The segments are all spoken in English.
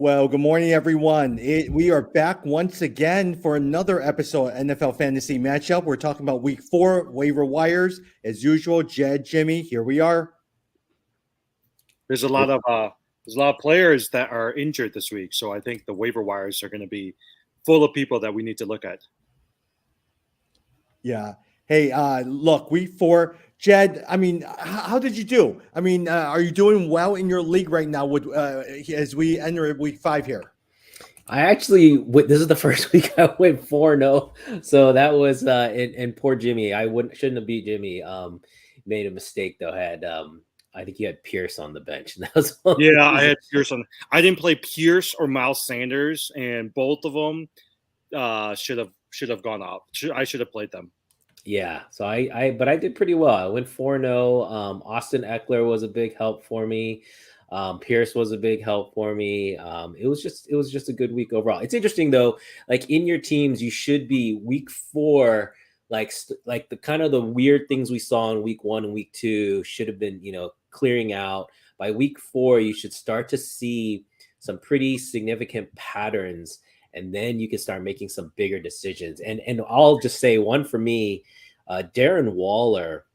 Well, good morning, everyone. We are back once again for another episode of NFL Fantasy Matchup. We're talking about Week 4 waiver wires. As usual, Jed, Jimmy, here we are. There's a lot of players that are injured this week, so I think the waiver wires are going to be full of people that we need to look at. Yeah. Hey, look, Week 4, Jed. I mean, how did you do? I mean, are you doing well in your league right now? With as we enter Week 5 here. I actually, this is the first week I went 4-0, so that was and poor Jimmy. Shouldn't have beat Jimmy. Made a mistake though. I think he had Pierce on the bench. And that was I had Pierce on. I didn't play Pierce or Miles Sanders, and both of them should have gone off. I should have played them. Yeah, so but I did pretty well. I went 4-0. Austin Eckler was a big help for me. Pierce was a big help for me. It was just a good week overall. It's interesting though, like in your teams, you should be week 4, like the kind of the weird things we saw in week 1 and week 2 should have been, clearing out. By week 4, you should start to see some pretty significant patterns, and then you can start making some bigger decisions. And I'll just say one for me, Darren Waller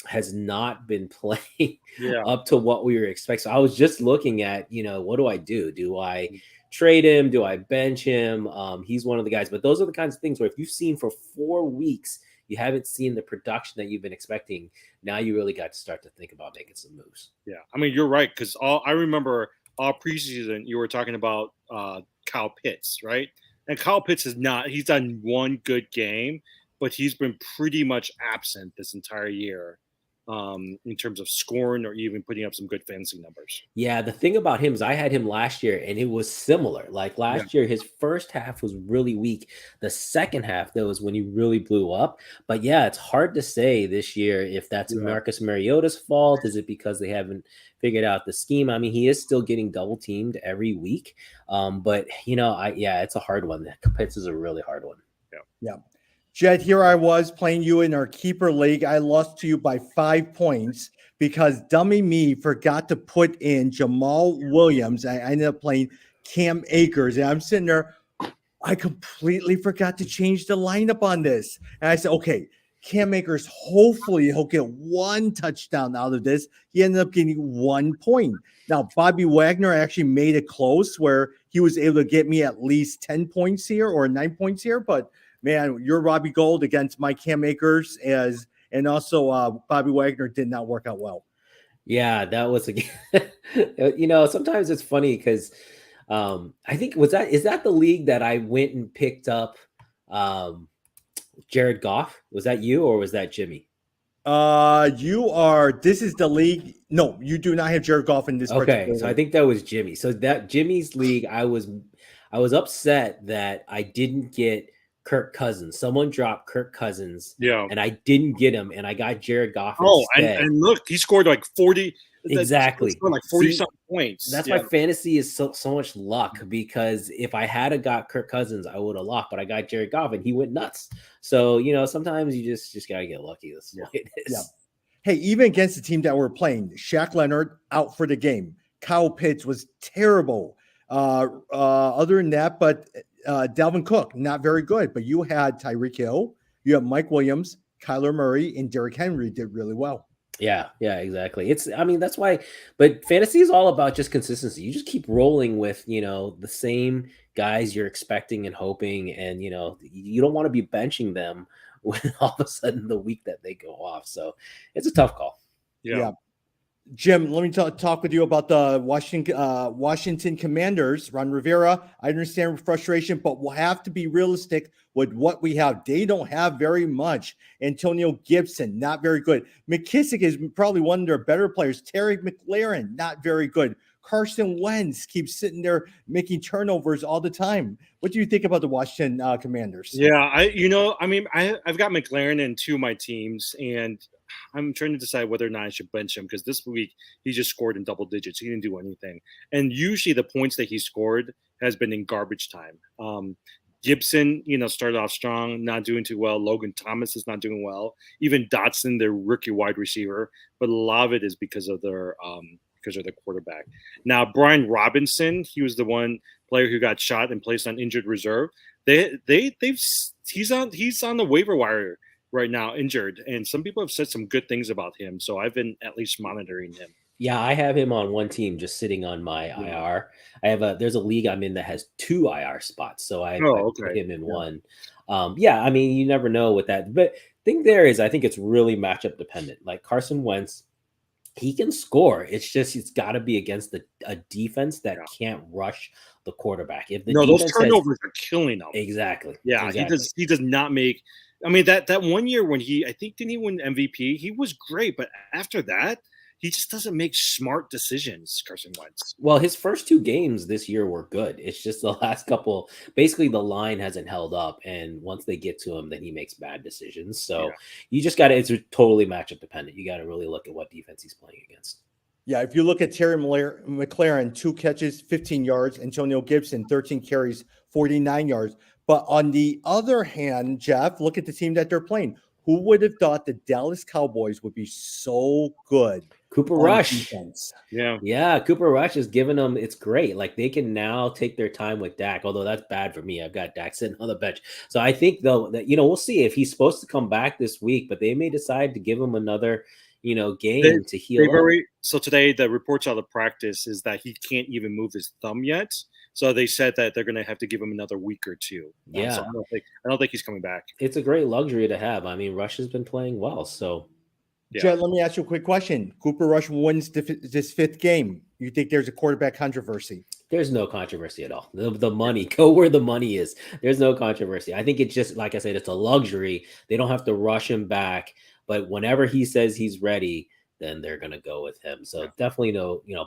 has not been playing up to what we were expecting. So I was just looking at, what do I do? Do I trade him? Do I bench him? He's one of the guys, but those are the kinds of things where if you've seen for 4 weeks, you haven't seen the production that you've been expecting. Now you really got to start to think about making some moves. Yeah. I mean, you're right. Cause I remember all preseason, you were talking about Kyle Pitts, right? And Kyle Pitts he's done one good game, but he's been pretty much absent this entire year in terms of scoring or even putting up some good fantasy numbers. Yeah, the thing about him is I had him last year and it was similar. Like last year, his first half was really weak. The second half, that was when he really blew up. But yeah, it's hard to say this year if that's Marcus Mariota's fault. Is it because they haven't figured out the scheme? I mean, he is still getting double teamed every week. But it's a hard one. Pitts is a really hard one. Yeah. Jed, here I was playing you in our keeper league. I lost to you by 5 points because dummy me forgot to put in Jamal Williams. I ended up playing Cam Akers, and I'm sitting there. I completely forgot to change the lineup on this. And I said, okay, Cam Akers, hopefully he'll get 1 touchdown out of this. He ended up getting 1 point. Now, Bobby Wagner actually made it close where he was able to get me at least 10 points here or 9 points here, but man, your Robbie Gold against my Cam Akers and also Bobby Wagner did not work out well. Yeah, that was sometimes it's funny because I think is that the league that I went and picked up Jared Goff? Was that you or was that Jimmy? This is the league. No, you do not have Jared Goff in this. Okay, so I think that was Jimmy. So that Jimmy's league, I was upset that I didn't get Kirk Cousins. Someone dropped Kirk Cousins, and I didn't get him, and I got Jared Goff instead. And look, he scored like 40. Exactly. He scored like 40-something points. That's why fantasy is so much luck, because if I had got Kirk Cousins, I would have lost, but I got Jared Goff, and he went nuts. So, sometimes you just got to get lucky. That's the way it is. Yeah. Hey, even against the team that we're playing, Shaq Leonard out for the game. Kyle Pitts was terrible. Other than that, but Dalvin Cook, not very good, but you had Tyreek Hill, you have Mike Williams, Kyler Murray, and Derrick Henry did really well. Yeah, exactly. That's why, but fantasy is all about just consistency. You just keep rolling with, the same guys you're expecting and hoping, and, you don't want to be benching them when all of a sudden the week that they go off. So it's a tough call. Yeah. Jim, let me talk with you about the Washington Commanders. Ron Rivera, I understand frustration, but we'll have to be realistic with what we have. They don't have very much. Antonio Gibson, not very good. McKissick is probably one of their better players. Terry McLaurin, not very good. Carson Wentz keeps sitting there making turnovers all the time. What do you think about the Washington Commanders? Yeah, I've got McLaurin in 2 of my teams, and I'm trying to decide whether or not I should bench him because this week he just scored in double digits. He didn't do anything. And usually the points that he scored has been in garbage time. Gibson, started off strong, not doing too well. Logan Thomas is not doing well. Even Dotson, their rookie wide receiver. But a lot of it is because of their because of the quarterback. Now, Brian Robinson, he was the one player who got shot and placed on injured reserve. He's on the waiver wire right now, injured, and some people have said some good things about him. So I've been at least monitoring him. Yeah, I have him on one team just sitting on my IR. There's a league I'm in that has 2 IR spots, so I put him in one. I mean, you never know with that. But thing there is, I think it's really matchup dependent. Like Carson Wentz, he can score. It's just it's got to be against a defense that can't rush the quarterback. If the those turnovers are killing him. Exactly. Yeah, exactly. He does not make. I mean, that 1 year when didn't he win MVP? He was great, but after that, he just doesn't make smart decisions, Carson Wentz. Well, his first 2 games this year were good. It's just the last couple, basically the line hasn't held up. And once they get to him, then he makes bad decisions. So you just got to, it's totally matchup dependent. You got to really look at what defense he's playing against. Yeah, if you look at Terry McLaurin, 2 catches, 15 yards. Antonio Gibson, 13 carries, 49 yards. But on the other hand, Jeff, look at the team that they're playing. Who would have thought the Dallas Cowboys would be so good? Cooper Rush. Defense. Yeah. Cooper Rush is giving them, it's great. Like they can now take their time with Dak, although that's bad for me. I've got Dak sitting on the bench. So I think though that, we'll see if he's supposed to come back this week, but they may decide to give him another, game to heal up. So today the reports out of practice is that he can't even move his thumb yet. So they said that they're going to have to give him another week or 2. Yeah. So I don't think he's coming back. It's a great luxury to have. I mean, Rush has been playing well, so. Yeah. Jed, let me ask you a quick question. Cooper Rush wins this 5th game. You think there's a quarterback controversy? There's no controversy at all. The money, go where the money is. There's no controversy. I think it's just, like I said, it's a luxury. They don't have to rush him back. But whenever he says he's ready, then they're going to go with him. So definitely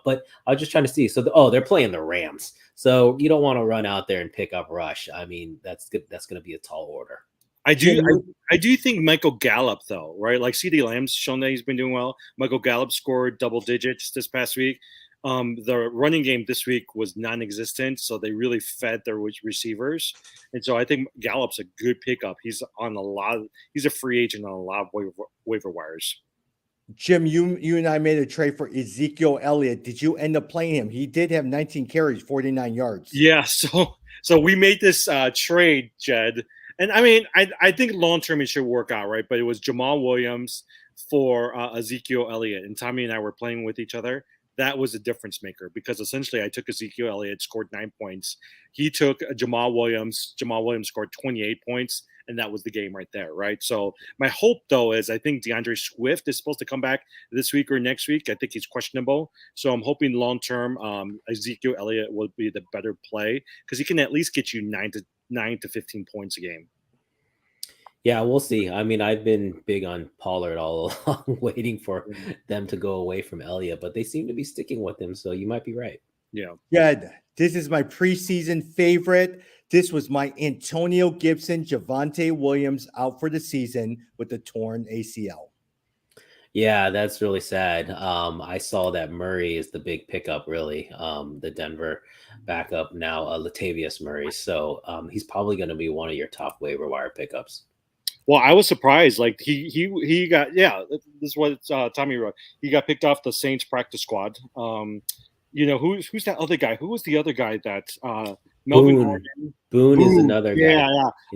but I was just trying to see. So, they're playing the Rams. So you don't want to run out there and pick up Rush. I mean, that's good. That's going to be a tall order. I do think Michael Gallup, though, right? Like CeeDee Lamb's shown that he's been doing well. Michael Gallup scored double digits this past week. The running game this week was non-existent, so they really fed their receivers. And so I think Gallup's a good pickup. He's a free agent on a lot of waiver wires. Jim, you and I made a trade for Ezekiel Elliott. Did you end up playing him? He did have 19 carries, 49 yards. Yeah, so we made this trade, Jed. And I mean, I think long-term it should work out, right? But it was Jamal Williams for Ezekiel Elliott. And Tommy and I were playing with each other. That was a difference maker because essentially I took Ezekiel Elliott, scored 9 points. He took Jamal Williams. Jamal Williams scored 28 points. And that was the game right there, right? So my hope, though, is I think DeAndre Swift is supposed to come back this week or next week. I think he's questionable. So I'm hoping long-term Ezekiel Elliott will be the better play because he can at least get you 9 to 15 points a game. Yeah, we'll see. I mean, I've been big on Pollard all along, waiting for them to go away from Elliott, but they seem to be sticking with him. So you might be right. Yeah. Yeah, this is my preseason favorite. This was my Antonio Gibson, Devonte Williams out for the season with a torn ACL. Yeah, that's really sad. I saw that Murray is the big pickup, really. The Denver backup now, Latavius Murray. So he's probably going to be one of your top waiver wire pickups. Well, I was surprised. Like he got this is what Tommy wrote. He got picked off the Saints practice squad. Who's that other guy? Who was the other guy that Melvin Boone is another guy. Yeah.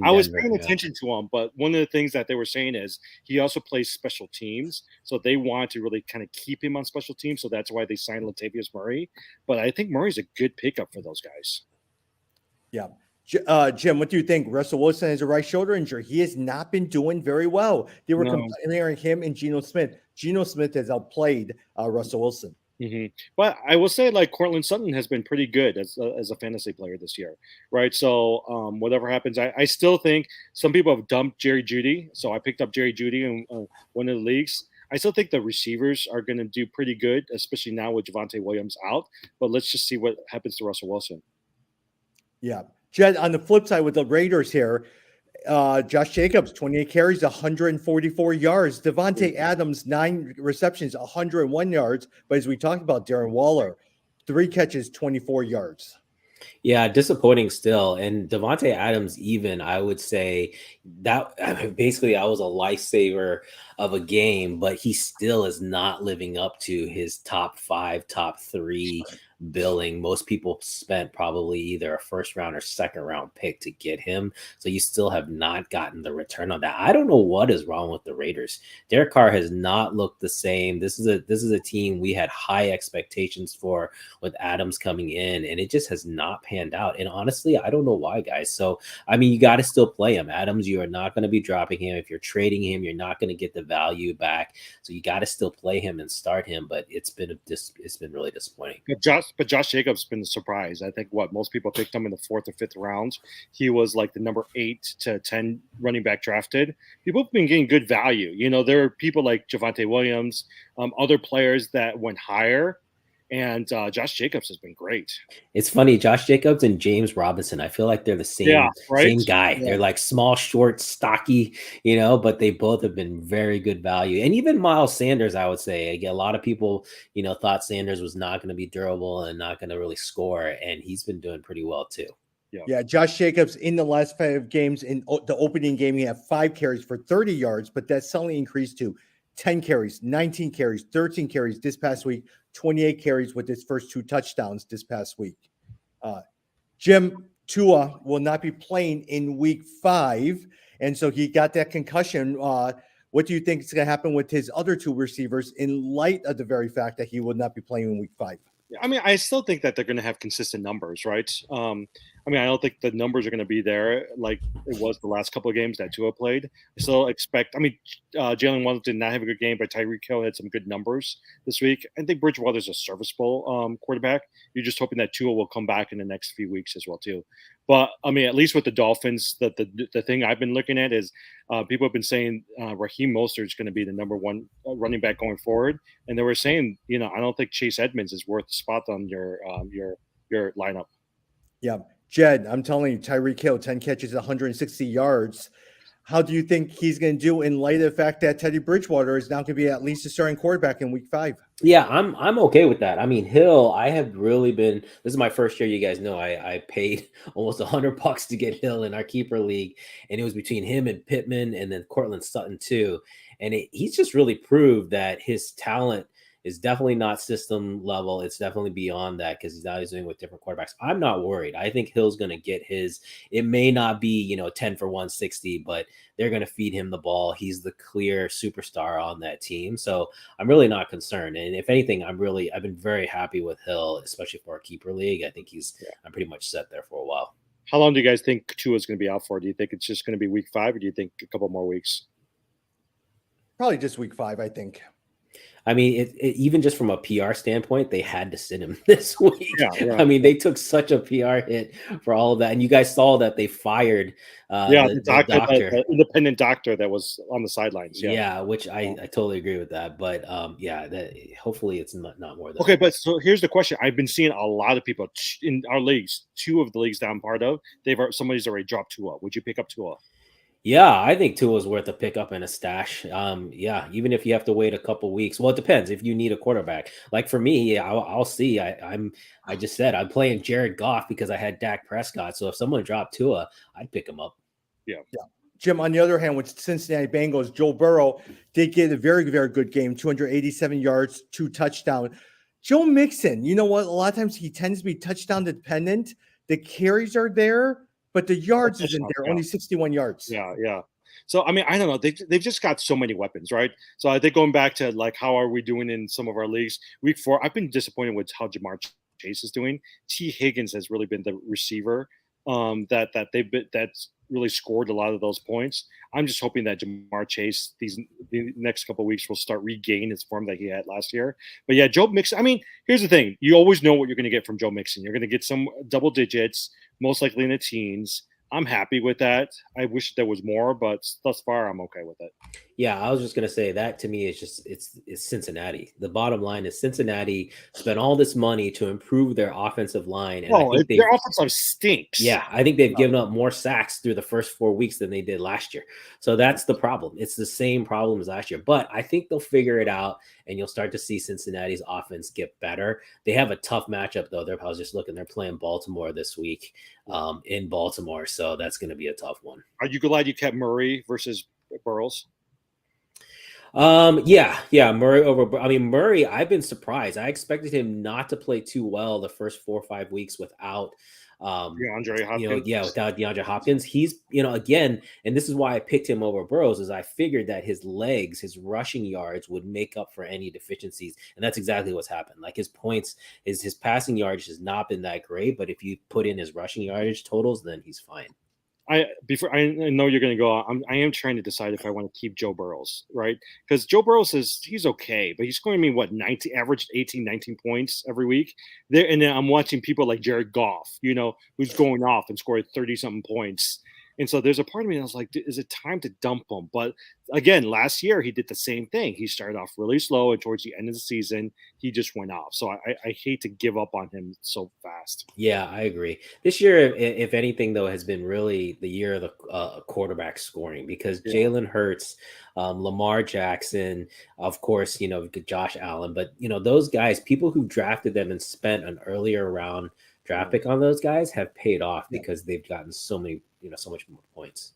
I was paying attention to him, but one of the things that they were saying is he also plays special teams, so they want to really kind of keep him on special teams. So that's why they signed Latavius Murray. But I think Murray's a good pickup for those guys. Yeah. Jim, what do you think? Russell Wilson has a right shoulder injury. He has not been doing very well. They were comparing him and Geno Smith. Geno Smith has outplayed Russell Wilson. Mm-hmm. But I will say, like, Cortland Sutton has been pretty good as a fantasy player this year, right? So whatever happens, I still think some people have dumped Jerry Jeudy. So I picked up Jerry Jeudy in one of the leagues. I still think the receivers are going to do pretty good, especially now with Devonte Williams out. But let's just see what happens to Russell Wilson. Yeah. Jed, on the flip side with the Raiders here, Josh Jacobs, 28 carries, 144 yards. Devontae Adams, 9 receptions, 101 yards. But as we talked about, Darren Waller, 3 catches, 24 yards. Yeah, disappointing still. And Devonte Adams, even I would say that basically I was a lifesaver of a game, but he still is not living up to his top 5, top 3 billing. Most people spent probably either a first round or second round pick to get him. So you still have not gotten the return on that. I don't know what is wrong with the Raiders. Derek Carr has not looked the same. This is a team we had high expectations for with Adams coming in, and it just has not panned out. And honestly, I don't know why, guys. So, I mean, you got to still play him. Adams, you are not going to be dropping him. If you're trading him, you're not going to get the value back. So you got to still play him and start him. But it's been really disappointing. But Josh Jacobs has been a surprise. I think most people picked him in the 4th or 5th round. He was like the number 8 to 10 running back drafted. People have been getting good value. You know, there are people like Javonte Williams, other players that went higher. And Josh Jacobs has been great. It's funny, Josh Jacobs and James Robinson. I feel like they're the same guy. Yeah. They're like small, short, stocky, but they both have been very good value. And even Miles Sanders, I would say, a lot of people, thought Sanders was not going to be durable and not going to really score, and he's been doing pretty well too. Yeah, Josh Jacobs in the last 5 games, in the opening game, he had 5 carries for 30 yards, but that suddenly increased to 10 carries, 19 carries, 13 carries this past week, 28 carries with his first 2 touchdowns this past week. Jim, Tua will not be playing in week 5, and so he got that concussion. What do you think is going to happen with his other 2 receivers in light of the very fact that he will not be playing in week 5? I mean, I still think that they're going to have consistent numbers, right? I mean, I don't think the numbers are going to be there like it was the last couple of games that Tua played. I still expect – I mean, Jalen Waddle did not have a good game, but Tyreek Hill had some good numbers this week. I think Bridgewater's a serviceable quarterback. You're just hoping that Tua will come back in the next few weeks as well, too. But, I mean, at least with the Dolphins, the thing I've been looking at is people have been saying Raheem Mostert is going to be the number 1 running back going forward. And they were saying, I don't think Chase Edmonds is worth the spot on your lineup. Yeah. Jed, I'm telling you, Tyreek Hill, 10 catches, 160 yards. How do you think he's going to do in light of the fact that Teddy Bridgewater is now going to be at least a starting quarterback in week 5? Yeah, I'm okay with that. I mean, Hill, I have really been – this is my first year. You guys know I paid almost $100 to get Hill in our keeper league, and it was between him and Pittman and then Cortland Sutton too. And he's just really proved that his talent – is definitely not system level. It's definitely beyond that because now he's doing with different quarterbacks. I'm not worried. I think Hill's going to get his. It may not be 10 for 160, but they're going to feed him the ball. He's the clear superstar on that team, so I'm really not concerned. And if anything, I've been very happy with Hill, especially for a keeper league. I think I'm pretty much set there for a while. How long do you guys think Tua is going to be out for? Do you think it's just going to be week 5, or do you think a couple more weeks? Probably just week 5, I think. I mean, even just from a PR standpoint, they had to sit him this week. Yeah. I mean, they took such a PR hit for all of that. And you guys saw that they fired the doctor. The independent doctor that was on the sidelines. Yeah, which I totally agree with that. But, hopefully it's not more than okay, but so here's the question. I've been seeing a lot of people in our leagues, 2 of the leagues that I'm part of, somebody's already dropped Tua. Would you pick up Tua? Yeah, I think Tua is worth a pickup and a stash. Even if you have to wait a couple weeks. Well, it depends if you need a quarterback. Like for me, I'll see. I just said I'm playing Jared Goff because I had Dak Prescott. So if someone dropped Tua, I'd pick him up. Yeah. Jim, on the other hand, with Cincinnati Bengals, Joe Burrow did get a very, very good game, 287 yards, 2 touchdowns. Joe Mixon, you know what? A lot of times he tends to be touchdown dependent. The carries are there, but the yards isn't there, only 61 yards. Yeah. So, I mean, I don't know. They've just got so many weapons, right? So I think going back to, like, how are we doing in some of our leagues? Week 4, I've been disappointed with how Jamar Chase is doing. T. Higgins has really been the receiver that's really scored a lot of those points. I'm just hoping that Jamar Chase the next couple of weeks will start regain his form that he had last year. But yeah, Joe Mixon. I mean, here's the thing: you always know what you're going to get from Joe Mixon. You're going to get some double digits, most likely in the teens. I'm happy with that. I wish there was more, but thus far I'm okay with it. Yeah, I was just gonna say that to me is just it's Cincinnati. The bottom line is Cincinnati spent all this money to improve their offensive line, and I think Their offensive stinks. Yeah, I think they've given up more sacks through the first 4 weeks than they did last year. So that's the problem. It's the same problem as last year, but I think they'll figure it out, and you'll start to see Cincinnati's offense get better. They have a tough matchup though. I was just looking; they're playing Baltimore this week in Baltimore, so that's going to be a tough one. Are you glad you kept Murray versus Burrows? Yeah, Murray over. I mean, Murray, I've been surprised. I expected him not to play too well the first 4 or 5 weeks without DeAndre Hopkins. without DeAndre Hopkins. He's, again, and this is why I picked him over Burrows, is I figured that his legs, his rushing yards would make up for any deficiencies. And that's exactly what's happened. Like his points, his passing yardage has not been that great, but if you put in his rushing yardage totals, then he's fine. I know you're going to go. I am trying to decide if I want to keep Joe Burrows, right? Because Joe Burrows he's okay, but he's scoring me average 18, 19 points every week. And then I'm watching people like Jared Goff, who's going off and scored 30 something points. And so there's a part of me that was like, is it time to dump him? But again, last year he did the same thing. He started off really slow, and towards the end of the season, he just went off. So I hate to give up on him so fast. Yeah, I agree. This year, if anything, though, has been really the year of the quarterback scoring, because Jalen Hurts, Lamar Jackson, of course, Josh Allen, but those guys, people who drafted them and spent an earlier round draft pick on those guys have paid off because they've gotten so many, so much more points.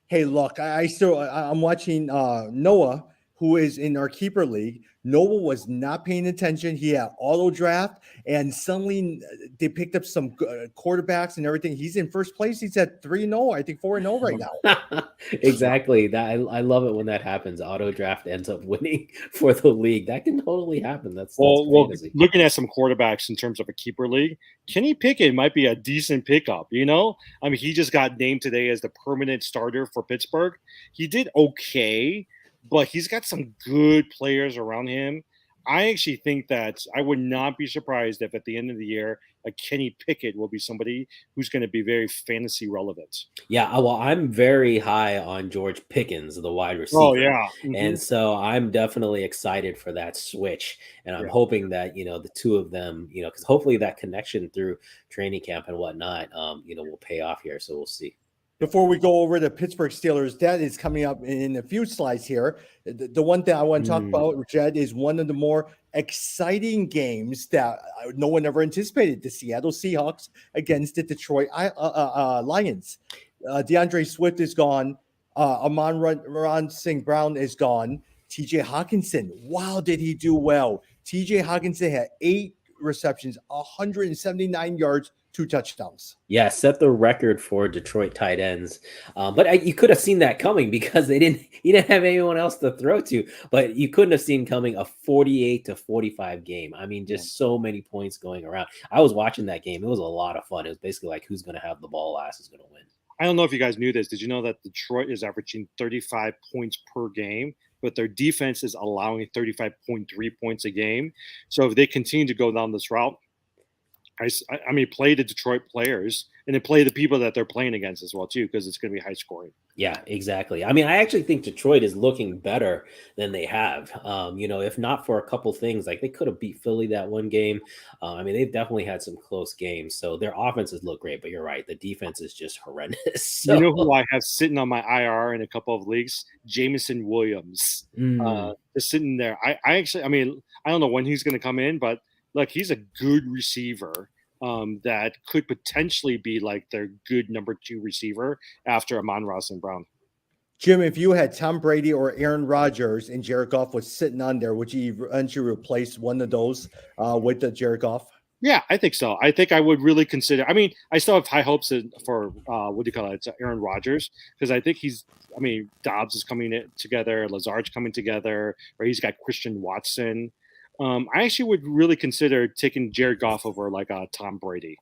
Hey, look, I'm watching Noah, who is in our keeper league. Noah was not paying attention. He had auto draft, and suddenly they picked up some quarterbacks and everything. He's in first place. He's at 3-0, I think 4-0 right now. Exactly. That I love it when that happens. Auto draft ends up winning for the league. That can totally happen. That's looking at some quarterbacks in terms of a keeper league, Kenny Pickett might be a decent pickup. I mean, he just got named today as the permanent starter for Pittsburgh. He did okay, but he's got some good players around him. I actually think that I would not be surprised if at the end of the year, a Kenny Pickett will be somebody who's going to be very fantasy relevant. Yeah, well, I'm very high on George Pickens, the wide receiver. Oh, yeah. Mm-hmm. And so I'm definitely excited for that switch. And I'm hoping that, the two of them, because hopefully that connection through training camp and whatnot, will pay off here. So we'll see. Before we go over the Pittsburgh Steelers, that is coming up in a few slides here. The one thing I want to talk about, Jed, is one of the more exciting games that no one ever anticipated: the Seattle Seahawks against the Detroit Lions. DeAndre Swift is gone. Amon-Ra St. Brown is gone. TJ Hawkinson, wow, did he do well? TJ Hawkinson had 8 receptions, 179 yards, 2 touchdowns. Yeah, set the record for Detroit tight ends. But you could have seen that coming because he didn't have anyone else to throw to. But you couldn't have seen coming a 48-45 game. I mean, just so many points going around. I was watching that game. It was a lot of fun. It was basically like who's going to have the ball last is going to win. I don't know if you guys knew this. Did you know that Detroit is averaging 35 points per game, but their defense is allowing 35.3 points a game? So if they continue to go down this route, I mean, play the Detroit players and then play the people that they're playing against as well, too, because it's going to be high scoring. Yeah, exactly. I mean, I actually think Detroit is looking better than they have. If not for a couple things, like they could have beat Philly that one game. I mean, they've definitely had some close games. So their offenses look great, but you're right. The defense is just horrendous. So. You know who I have sitting on my IR in a couple of leagues? Jameson Williams. Just sitting there. I don't know when he's going to come in, but look, he's a good receiver that could potentially be like their good number 2 receiver after Amon-Ra St. Brown. Jim, if you had Tom Brady or Aaron Rodgers and Jared Goff was sitting on there, would you eventually replace one of those with the Jared Goff? Yeah, I think so. I think I would really consider. I mean, I still have high hopes for Aaron Rodgers, because I think Dobbs is coming together, Lazard's coming together, or he's got Christian Watson. I actually would really consider taking Jared Goff over like Tom Brady.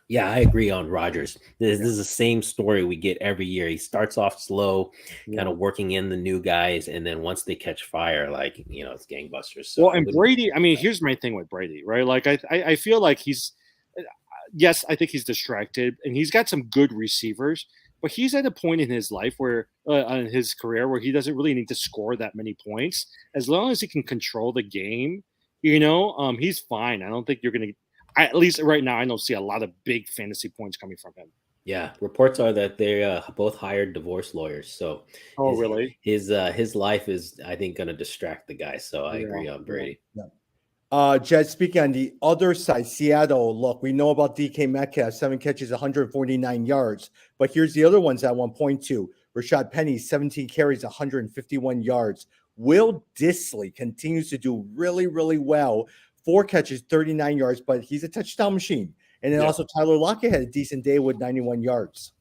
Yeah, I agree on Rodgers. This is the same story we get every year. He starts off slow, kind of working in the new guys, and then once they catch fire, it's gangbusters. So and Brady, I mean, here's my thing with Brady, right? Like I feel like I think he's distracted, and he's got some good receivers, but he's at a point in his life where, in his career, where he doesn't really need to score that many points. As long as he can control the game, he's fine. I don't think you're going to, at least right now, I don't see a lot of big fantasy points coming from him. Yeah, reports are that they both hired divorce lawyers. So, really? His life is, I think, going to distract the guy. So I agree on Brady. Yeah. Jed, speaking on the other side, Seattle. Look, we know about DK Metcalf, 7 catches, 149 yards. But here's the other ones I want to point to: Rashad Penny, 17 carries, 151 yards. Will Dissly continues to do really, really well. 4 catches, 39 yards, but he's a touchdown machine. And then also Tyler Lockett had a decent day with 91 yards.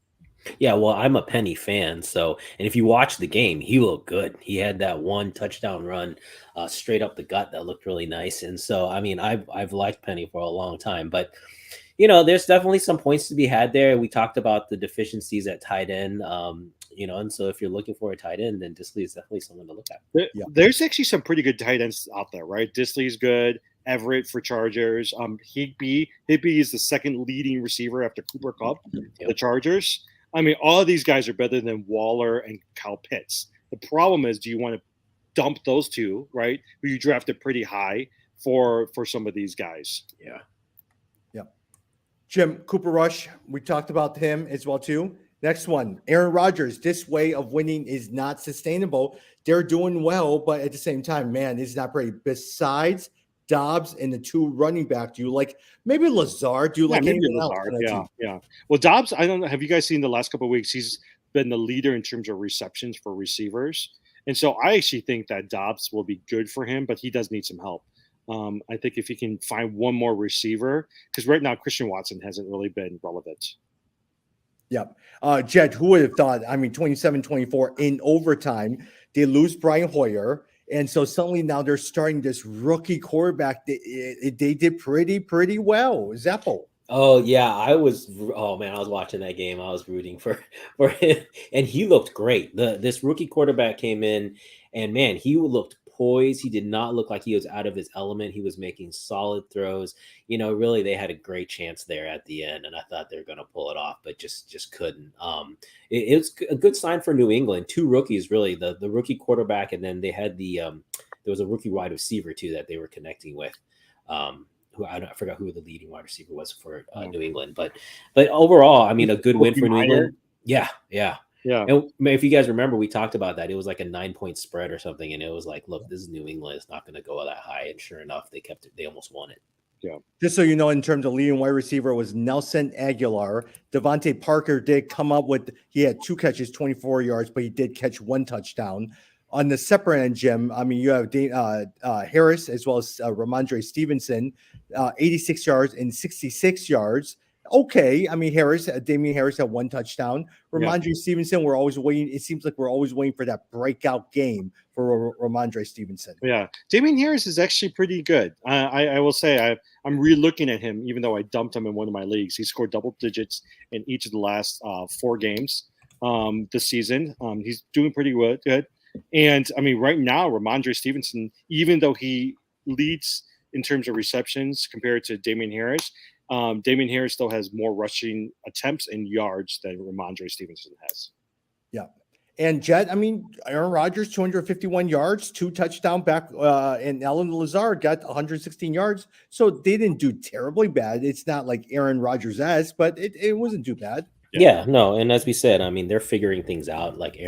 Yeah, well, I'm a Penny fan. So, and if you watch the game, he looked good. He had that one touchdown run straight up the gut that looked really nice. And so, I mean, I've liked Penny for a long time. But, there's definitely some points to be had there. We talked about the deficiencies at tight end. And so if you're looking for a tight end, then Dissly is definitely someone to look at. There's actually some pretty good tight ends out there, right? Dissly's good. Everett for Chargers. Higbee is the second leading receiver after Cooper Kupp for the Chargers. I mean, all of these guys are better than Waller and Kyle Pitts. The problem is, do you want to dump those two, right? Who you drafted pretty high for some of these guys? Yeah. Jim, Cooper Rush, we talked about him as well too. Next one, Aaron Rodgers. This way of winning is not sustainable. They're doing well, but at the same time, man, it's not great. Besides Dobbs and the 2 running back, do you like maybe Lazard? Do you like anyone else? Yeah. Well, Dobbs, I don't know. Have you guys seen the last couple of weeks? He's been the leader in terms of receptions for receivers. And so I actually think that Dobbs will be good for him, but he does need some help. I think if he can find one more receiver, because right now Christian Watson hasn't really been relevant. Yep. Jed, who would have thought? I mean, 27-24 in overtime, they lose Brian Hoyer. And so suddenly now they're starting this rookie quarterback. They did pretty well. Zeppo. Oh yeah, I was watching that game. I was rooting for him, and he looked great. This rookie quarterback came in, and man, he looked poised. He did not look like he was out of his element. He was making solid throws. Really, they had a great chance there at the end, and I thought they were going to pull it off, but just couldn't. It's a good sign for New England. 2 rookies, really, the rookie quarterback, and then they had there was a rookie wide receiver too that they were connecting with. Who I forgot who the leading wide receiver was for New England, but overall, I mean, a good win for New England. Yeah. And if you guys remember, we talked about that. It was like a 9-point spread or something, and it was like, look, this is New England. It's not going to go that high. And sure enough, they kept it. They almost won it. Yeah. Just so you know, in terms of leading wide receiver was Nelson Aguilar. Devonte Parker did come up with, he had 2 catches, 24 yards, but he did catch 1 touchdown. On the separate end, Jim, I mean, you have Harris as well as Ramondre Stevenson, 86 yards and 66 yards. Okay, I mean, Damian Harris had 1 touchdown. Ramondre Stevenson, we're always waiting. It seems like we're always waiting for that breakout game for Ramondre Stevenson. Yeah, Damian Harris is actually pretty good. I will say I'm re-looking at him, even though I dumped him in one of my leagues. He scored double digits in each of the last 4 games this season. He's doing pretty good. And I mean, right now, Ramondre Stevenson, even though he leads in terms of receptions compared to Damian Harris, Damian Harris still has more rushing attempts and yards than Ramondre Stevenson has. Yeah. And Jed, I mean, Aaron Rodgers, 251 yards, 2 touchdown back, and Allen Lazard got 116 yards. So they didn't do terribly bad. It's not like Aaron Rodgers-esque, but it wasn't too bad. Yeah, no. And as we said, I mean, they're figuring things out. Like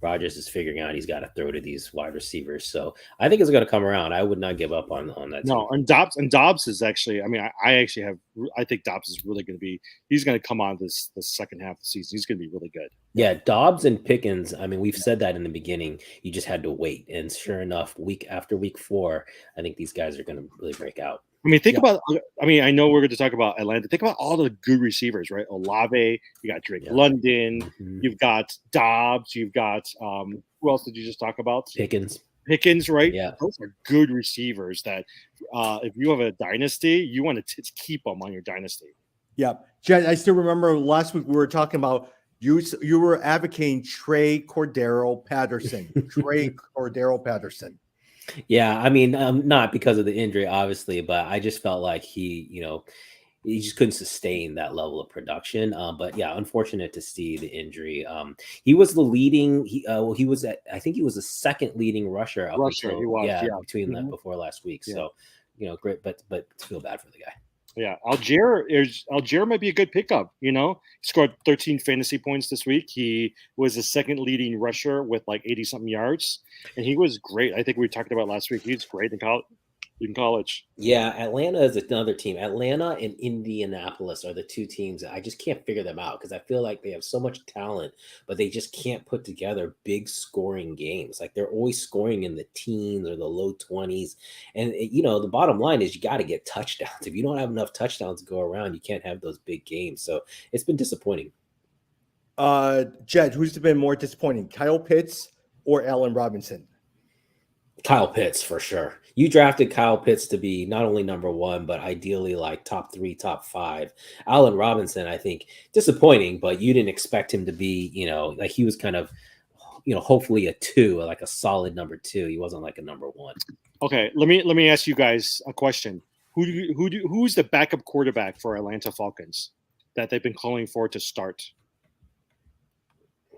Rodgers is figuring out he's got to throw to these wide receivers. So I think it's going to come around. I would not give up on that. No, and Dobbs is actually, I mean, I think Dobbs is really going to be, he's going to come on the second half of the season. He's going to be really good. Yeah, Dobbs and Pickens, I mean, we've said that in the beginning. You just had to wait. And sure enough, week after week 4, I think these guys are going to really break out. I mean, think about, I mean, I know we're going to talk about Atlanta. Think about all the good receivers, right? Olave, you got Drake London, you've got Dobbs, you've got, who else did you just talk about? Pickens, right? Yeah. Those are good receivers that if you have a dynasty, you want to keep them on your dynasty. Yeah. Jen, I still remember last week we were talking about you were advocating Trey Cordero Patterson. Yeah, I mean, not because of the injury, obviously, but I just felt like he he just couldn't sustain that level of production. But yeah, unfortunate to see the injury. He was the leading. He was at. I think he was the second leading rusher up Rusher, until he was, yeah. between that before last week. Yeah. So great, but feel bad for the guy. Yeah, Algier might be a good pickup. He scored 13 fantasy points this week. He was the second leading rusher with like 80-something yards, and he was great. I think we talked about last week. He was great in college. Yeah, Atlanta is another team. Atlanta and Indianapolis are the two teams that I just can't figure them out because I feel like they have so much talent, but they just can't put together big scoring games. Like they're always scoring in the teens or the low 20s. And, the bottom line is you got to get touchdowns. If you don't have enough touchdowns to go around, you can't have those big games. So it's been disappointing. Jed, who's been more disappointing, Kyle Pitts or Allen Robinson? Kyle Pitts, for sure. You drafted Kyle Pitts to be not only number one, but ideally like top 3, top 5. Allen Robinson, I think, disappointing, but you didn't expect him to be, like he was kind of, hopefully a 2, like a solid number 2. He wasn't like a number 1. Okay, let me ask you guys a question. Who's the backup quarterback for Atlanta Falcons that they've been calling for to start?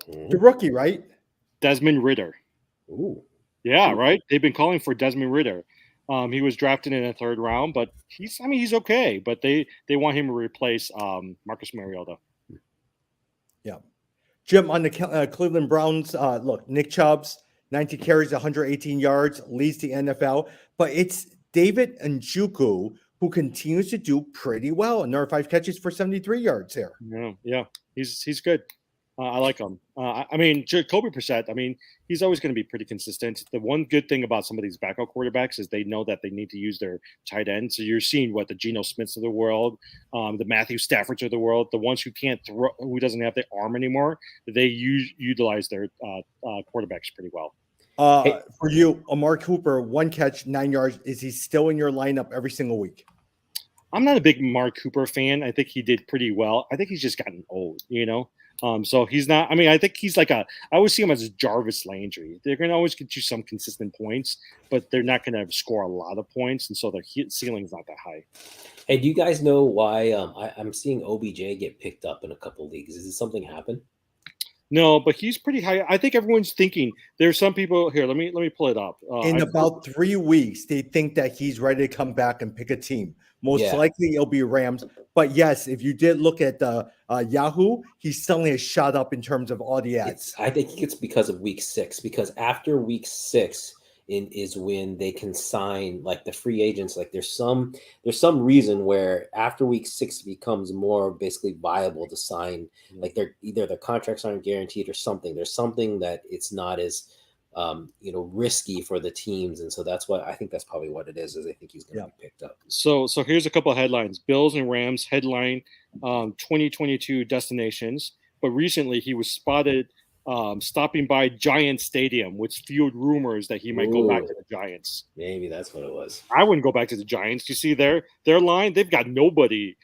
The rookie, right? Desmond Ritter. Ooh. Yeah, right. They've been calling for Desmond Ritter. He was drafted in the 3rd round, but he's okay. But they want him to replace Marcus Mariota. Yeah, Jim, on the Cleveland Browns. Look, Nick Chubb's 90 carries, 118 yards, leads the NFL. But it's David Njoku who continues to do pretty well. Another 5 catches for 73 yards here. Yeah, he's good. I like him. Jacoby Brissett, he's always going to be pretty consistent. The one good thing about some of these backup quarterbacks is they know that they need to use their tight end. So you're seeing the Geno Smiths of the world, the Matthew Staffords of the world, the ones who can't throw, who doesn't have the arm anymore, they utilize their quarterbacks pretty well. For you, Amari Cooper, 1 catch, 9 yards. Is he still in your lineup every single week? I'm not a big Amari Cooper fan. I think he did pretty well. I think he's just gotten old, So he's not. I think he's I always see him as Jarvis Landry. They're going to always get you some consistent points, but they're not going to score a lot of points, and so their ceiling is not that high. Hey, do you guys know why I'm seeing OBJ get picked up in a couple leagues? Did something happen? No, but he's pretty high. I think everyone's thinking there's some people here. Let me pull it up. In about 3 weeks, they think that he's ready to come back and pick a team. Most likely it'll be Rams. But yes, if you did look at Yahoo, he suddenly has shot up in terms of all the ads. I think it's because of week 6, because after week 6 is when they can sign like the free agents. Like there's some reason where after week 6 becomes more basically viable to sign. Like they're either the contracts aren't guaranteed or something. There's something that it's not as risky for the teams, and so that's what I think. That's probably what it is. I think he's going to be picked up. So here's a couple of headlines: Bills and Rams headline 2022 destinations. But recently he was spotted stopping by Giants Stadium, which fueled rumors that he might go back to the Giants. Maybe that's what it was. I wouldn't go back to the Giants. You see their line; they've got nobody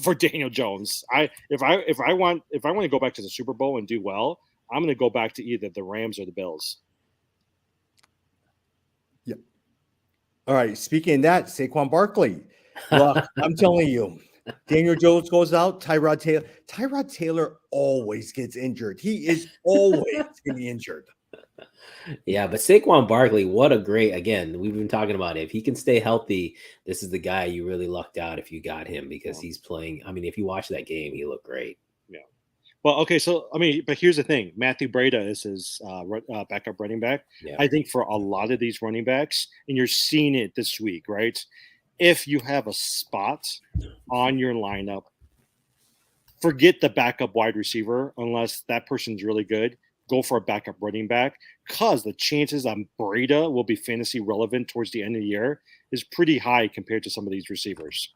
for Daniel Jones. If I want to go back to the Super Bowl and do well, I'm going to go back to either the Rams or the Bills. Yep. All right. Speaking of that, Saquon Barkley. Look, I'm telling you, Daniel Jones goes out. Tyrod Taylor always gets injured. He is always getting injured. Yeah, but Saquon Barkley, what a great, again, we've been talking about it. If he can stay healthy, this is the guy you really lucked out if you got him, because he's playing. If you watch that game, he looked great. Yeah. Well, okay, so, but here's the thing. Matthew Breda is his backup running back. Yeah. I think for a lot of these running backs, and you're seeing it this week, right? If you have a spot on your lineup, forget the backup wide receiver unless that person's really good. Go for a backup running back, because the chances on Breda will be fantasy relevant towards the end of the year is pretty high compared to some of these receivers.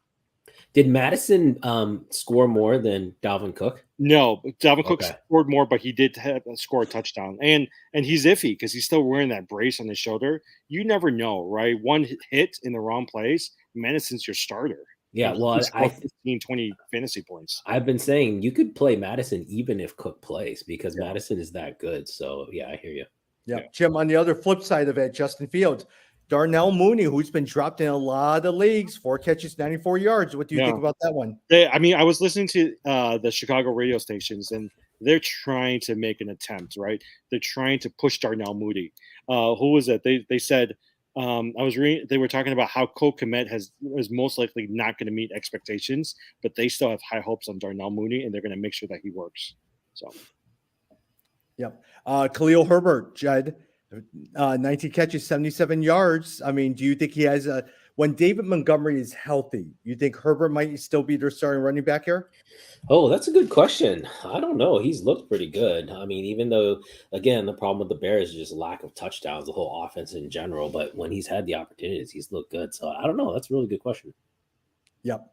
Did Madison score more than Dalvin Cook? No, Dalvin Cook scored more, but he did score a touchdown. And he's iffy because he's still wearing that brace on his shoulder. You never know, right? One hit in the wrong place, Madison's your starter. Yeah, well, I 15, 20 fantasy points. I've been saying you could play Madison even if Cook plays, because Madison is that good. So, yeah, I hear you. Yeah. Jim, on the other flip side of it, Justin Fields, Darnell Mooney, who's been dropped in a lot of leagues, 4 catches, 94 yards. What do you think about that one? I was listening to the Chicago radio stations, and they're trying to make an attempt, right? They're trying to push Darnell Mooney. Who was it? They said they were talking about how Cole Kmet is most likely not going to meet expectations, but they still have high hopes on Darnell Mooney, and they're going to make sure that he works. So, yep. Khalil Herbert, Jed, 19 catches, 77 yards. I mean, do you think he has when David Montgomery is healthy, you think Herbert might still be their starting running back here? Oh, that's a good question. I don't know. He's looked pretty good. I mean, even though, again, the problem with the Bears is just lack of touchdowns, the whole offense in general. But when he's had the opportunities, he's looked good. So I don't know. That's a really good question. Yep.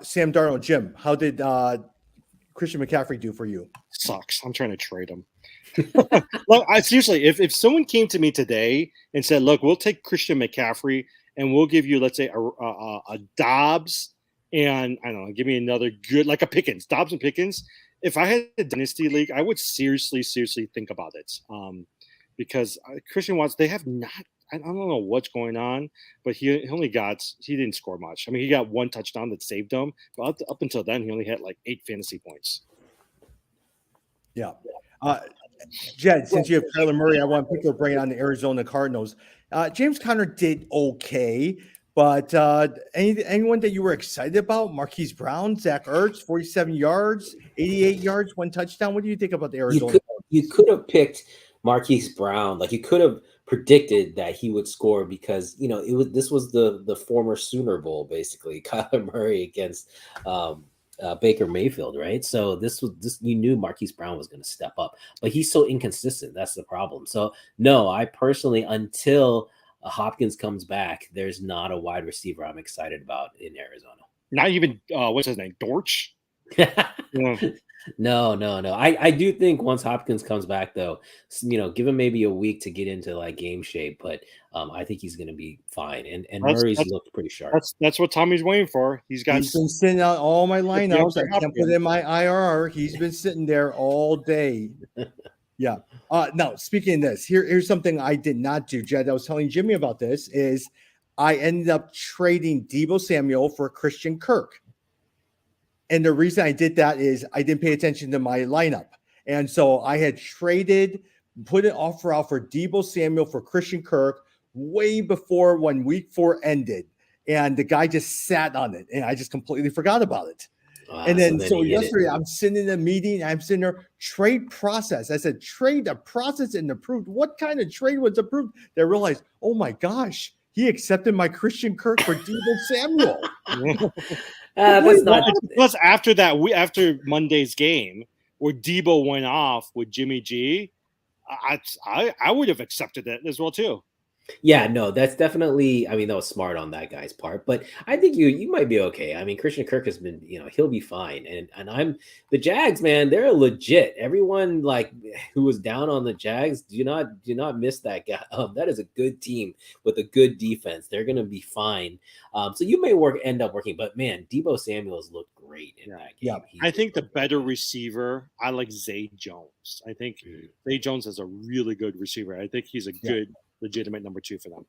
Sam Darnold, Jim, how did Christian McCaffrey do for you? Sucks. I'm trying to trade him. Look, seriously, if someone came to me today and said, look, we'll take Christian McCaffrey and we'll give you, let's say, a Dobbs and I don't know, give me another good, like a Pickens, Dobbs and Pickens. If I had a dynasty league, I would seriously think about it. Because Christian Watts, they have not, I don't know what's going on, but he didn't score much. I mean, he got 1 touchdown that saved him, but up until then, he only had like 8 fantasy points. Yeah. Jed, since you have Kyler Murray, I want to pick your brain on the Arizona Cardinals. James Conner did okay, but anyone that you were excited about? Marquise Brown, Zach Ertz, 47 yards, 88 yards, 1 touchdown. What do you think about the Arizona? You could have picked Marquise Brown. Like, you could have predicted that he would score because, this was the former Sooner Bowl, basically. Kyler Murray against Baker Mayfield, right? So this you knew Marquise Brown was going to step up, but he's so inconsistent. That's the problem. So no, I personally, until Hopkins comes back, there's not a wide receiver I'm excited about in Arizona. Not even what's his name, Dortch. Yeah. No. I do think once Hopkins comes back, though, give him maybe a week to get into like game shape, but I think he's going to be fine. And Murray's looked pretty sharp. That's what Tommy's waiting for. He's been sitting out all my lineups. I can't put in my IRR. He's been sitting there all day. Yeah. Now, speaking of this, here's something I did not do, Jed. I was telling Jimmy about this. Is I ended up trading Deebo Samuel for Christian Kirk. And the reason I did that is I didn't pay attention to my lineup. And so I had put an offer out for Deebo Samuel for Christian Kirk way before when week 4 ended. And the guy just sat on it. And I just completely forgot about it. And then yesterday I'm sitting in a meeting. I'm sitting there, trade process. I said, trade the process and approved. What kind of trade was approved? They realized, oh my gosh, he accepted my Christian Kirk for Deebo Samuel. Plus, after Monday's game where Deebo went off with Jimmy G, I would have accepted that as well too. Yeah, no, that's definitely. I mean, that was smart on that guy's part, but I think you might be okay. I mean, Christian Kirk has been, he'll be fine, and I'm the Jags, man. They're legit. Everyone like who was down on the Jags, do not miss that guy. That is a good team with a good defense. They're gonna be fine. So you may end up working, but man, Deebo Samuel's looked great in that game. Yeah, I think the better receiver, I like Zay Jones. I think Zay Jones is a really good receiver. I think he's a good, legitimate number 2 for them.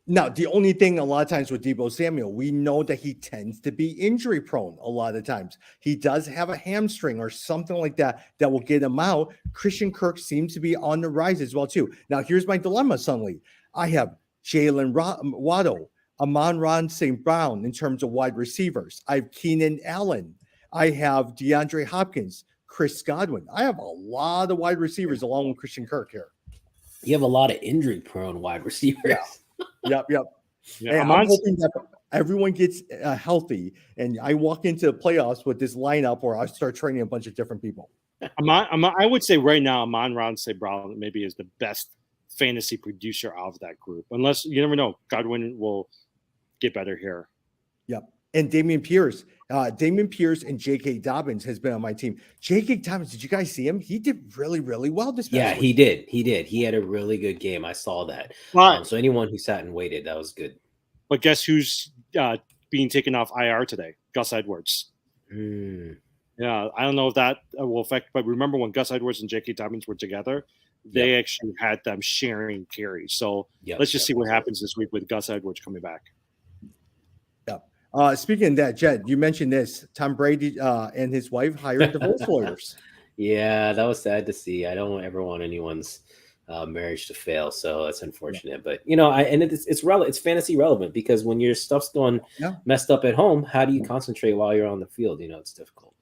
Now, the only thing a lot of times with Deebo Samuel, we know that he tends to be injury prone a lot of times. He does have a hamstring or something like that will get him out. Christian Kirk seems to be on the rise as well, too. Now, here's my dilemma suddenly. I have Jalen Waddle, Amon-Ra St. Brown in terms of wide receivers. I have Keenan Allen. I have DeAndre Hopkins, Chris Godwin. I have a lot of wide receivers along with Christian Kirk here. You have a lot of injury-prone wide receivers. Yeah. Yep. Yeah, and I'm hoping that everyone gets healthy, and I walk into the playoffs with this lineup where I start training a bunch of different people. I would say right now, Amon-Ra St. Brown maybe is the best fantasy producer out of that group. Unless, you never know, Godwin will get better here. Yep. And Damian Pierce and J.K. Dobbins has been on my team. J.K. Dobbins, did you guys see him? He did really, really well this past week. He did. He had a really good game. I saw that. So anyone who sat and waited, that was good. But guess who's being taken off IR today? Gus Edwards. Yeah, I don't know if that will affect, but remember when Gus Edwards and J.K. Dobbins were together, they actually had them sharing carries. So let's just see what happens this week with Gus Edwards coming back. Yeah. Speaking of that, Jed, you mentioned this. Tom Brady and his wife hired divorce lawyers. Yeah, that was sad to see. I don't ever want anyone's marriage to fail, so that's unfortunate. But it's fantasy relevant because when your stuff's going messed up at home, how do you concentrate while you're on the field? It's difficult.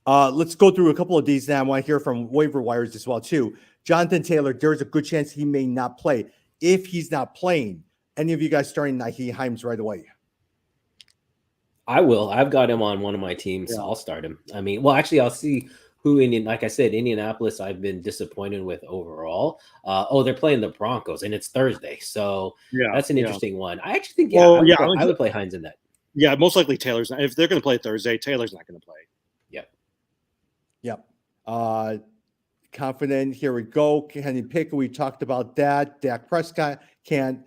Let's go through a couple of these now. I want to hear from waiver wires as well too. Jonathan Taylor, there's a good chance he may not play. If he's not playing, any of you guys starting Naheem Hines right away? I will. I've got him on one of my teams. I'll start him. I mean, well, actually, I'll see who like I said, Indianapolis, I've been disappointed with overall. They're playing the Broncos, and it's Thursday, so that's an interesting one. I actually think, I would play Hines in that. Yeah, most likely Taylor's not. If they're going to play Thursday, Taylor's not going to play. Yep. Confident. Here we go. Kenny Pickett, we talked about that. Dak Prescott can't.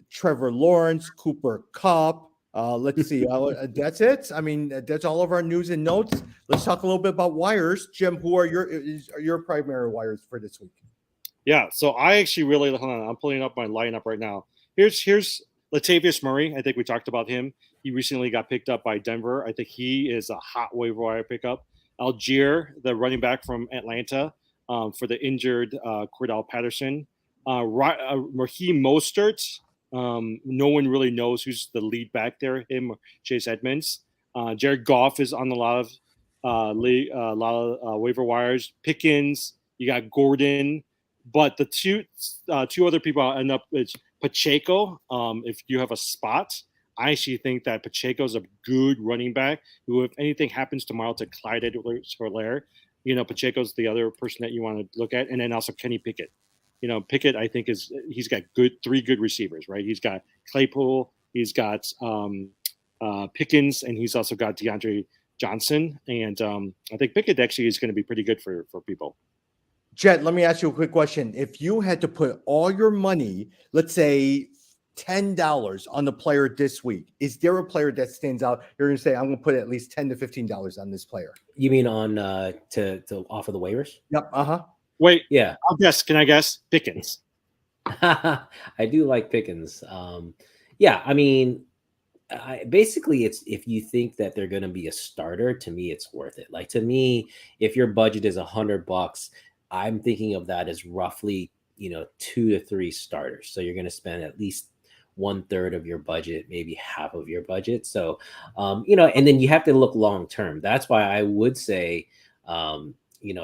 Trevor Lawrence, Cooper Kupp. Let's see. That's it. I mean, that's all of our news and notes. Let's talk a little bit about wires. Jim, who are your primary wires for this week? Yeah, so I actually really hold on. I'm pulling up my lineup right now. Here's Latavius Murray. I think we talked about him. He recently got picked up by Denver. I think he is a hot waiver wire pickup. Algier, the running back from Atlanta, for the injured Cordell Patterson. Raheem Mostert. No one really knows who's the lead back there, him or Chase Edmonds. Jared Goff is on a lot of waiver wires. Pickens, you got Gordon, but the two other people I'll end up with Pacheco. If you have a spot, I actually think that Pacheco's a good running back who, if anything happens tomorrow to Clyde Edwards-Helaire, Pacheco's the other person that you want to look at, and then also Kenny Pickett. Pickett, I think he's got three good receivers, right? He's got Claypool, he's got Pickens, and he's also got DeAndre Johnson. And I think Pickett actually is going to be pretty good for people. Jed, let me ask you a quick question. If you had to put all your money, let's say $10 on the player this week, is there a player that stands out? You're going to say, I'm going to put at least $10 to $15 on this player. You mean on to offer the waivers? Yep. Wait. Yeah. I'll guess. Can I guess? Pickens. I do like Pickens. I mean, basically, it's if you think that they're going to be a starter, to me, it's worth it. Like, to me, if your budget is $100, I'm thinking of that as roughly, 2 to 3 starters. So you're going to spend at least 1/3 of your budget, maybe half of your budget. So, and then you have to look long-term. That's why I would say,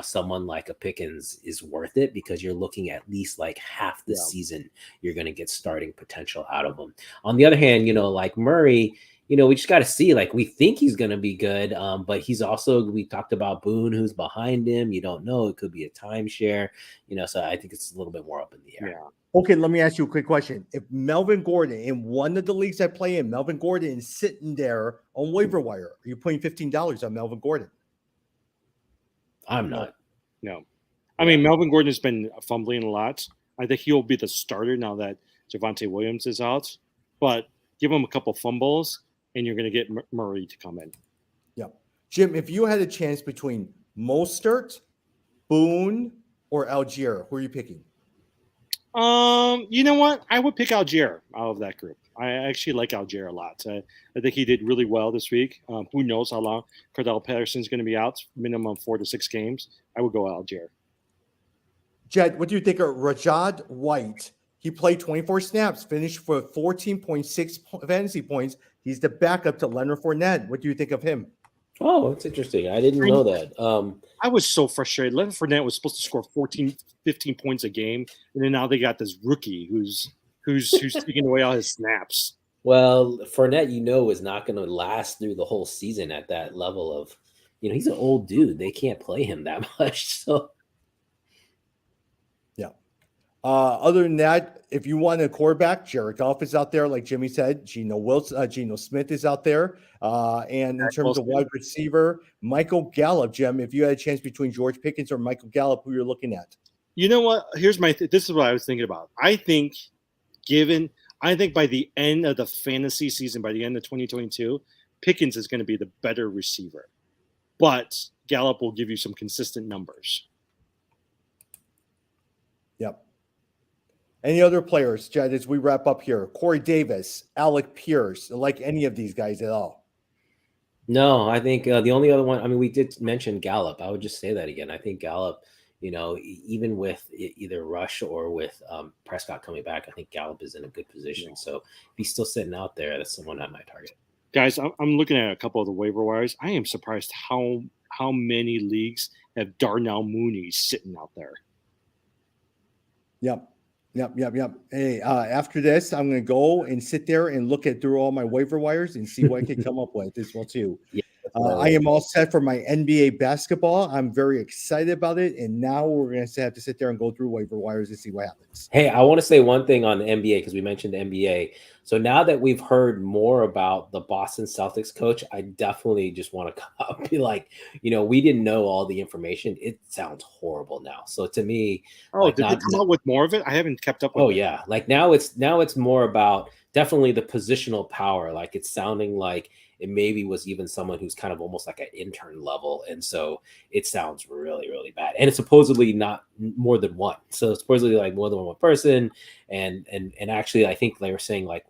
someone like a Pickens is worth it because you're looking at least like half the season, you're going to get starting potential out of them. On the other hand, like Murray, we just got to see, like, we think he's going to be good. But he's also, we talked about Boone, who's behind him. You don't know. It could be a timeshare, so I think it's a little bit more up in the air. Yeah. Okay, let me ask you a quick question. If Melvin Gordon, in one of the leagues I play in, Melvin Gordon is sitting there on waiver wire, are you putting $15 on Melvin Gordon? I'm not. No. I mean, Melvin Gordon has been fumbling a lot. I think he'll be the starter now that Devonte Williams is out. But give him a couple fumbles, and you're going to get Murray to come in. Yeah. Jim, if you had a chance between Mostert, Boone, or Algier, who are you picking? You know what? I would pick Algier out of that group. I actually like Algier a lot. I think he did really well this week. Who knows how long Cordell Patterson's going to be out? Minimum 4 to 6 games. I would go Algier. Jed, what do you think of Rachaad White? He played 24 snaps, finished for 14.6 fantasy points. He's the backup to Leonard Fernand. What do you think of him? Oh, that's interesting. I didn't know that. I was so frustrated. Leonard Fernand was supposed to score 14, 15 points a game, and then now they got this rookie who's taking away all his snaps. Well, Fournette, is not going to last through the whole season at that level of, he's an old dude. They can't play him that much. So, yeah. Other than that, if you want a quarterback, Jared Goff is out there, like Jimmy said. Geno Smith is out there. And in terms of wide receiver, Michael Gallup, Jim, if you had a chance between George Pickens or Michael Gallup, who you're looking at? You know what? Here's this is what I was thinking about. I think by the end of the fantasy season, by the end of 2022, Pickens is going to be the better receiver. but Gallup will give you some consistent numbers. Yep. Any other players, Jed, as we wrap up here? Corey Davis, Alec Pierce, like any of these guys at all? No, I think the only other one, I mean, we did mention Gallup. I would just say that again. I think Gallup, even with either Rush or with Prescott coming back, I think Gallup is in a good position. So if he's still sitting out there, that's someone I might target. Guys, I'm looking at a couple of the waiver wires. I am surprised how many leagues have Darnell Mooney sitting out there. Yep. Hey, after this, I'm going to go and sit there and look through all my waiver wires and see what I can come up with as well too. Yeah, I am all set for my NBA basketball. I'm very excited about it, and now we're going to have to sit there and go through waiver wires and see what happens. Hey, I want to say one thing on the NBA because we mentioned the NBA. So now that we've heard more about the Boston Celtics coach, I definitely just want to be like, we didn't know all the information. It sounds horrible now. So to me, did they come out with more of it? I haven't kept up with it. Yeah. Like now it's more about definitely the positional power. Like it's sounding like it maybe was even someone who's kind of almost like an intern level. And so it sounds really, really bad. And it's supposedly not more than one. So it's supposedly like more than one person. And actually, I think they were saying like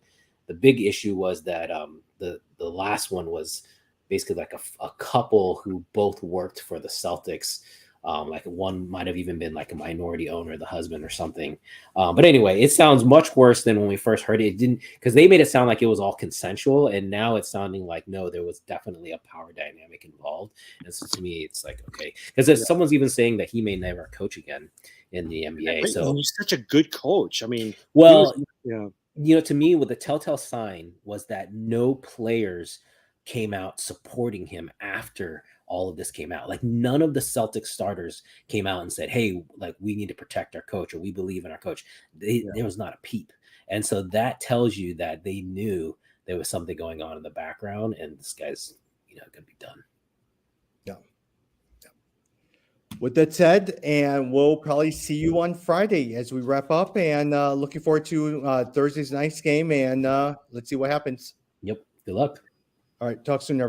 the big issue was that the last one was basically like a couple who both worked for the Celtics. Like one might have even been like a minority owner, the husband or something. But anyway, it sounds much worse than when we first heard it. It didn't, because they made it sound like it was all consensual, and now it's sounding like no, there was definitely a power dynamic involved. And so to me, it's like okay, because someone's even saying that he may never coach again in the NBA. So he's such a good coach. I mean, to me, what the telltale sign was that no players came out supporting him after all of this came out. Like none of the Celtics starters came out and said, hey, like we need to protect our coach or we believe in our coach. There was not a peep. And so that tells you that they knew there was something going on in the background and this guy's, going to be done. Yeah. With that said, and we'll probably see you on Friday as we wrap up and looking forward to Thursday's night's game and let's see what happens. Yep. Good luck. All right. Talk soon, everyone.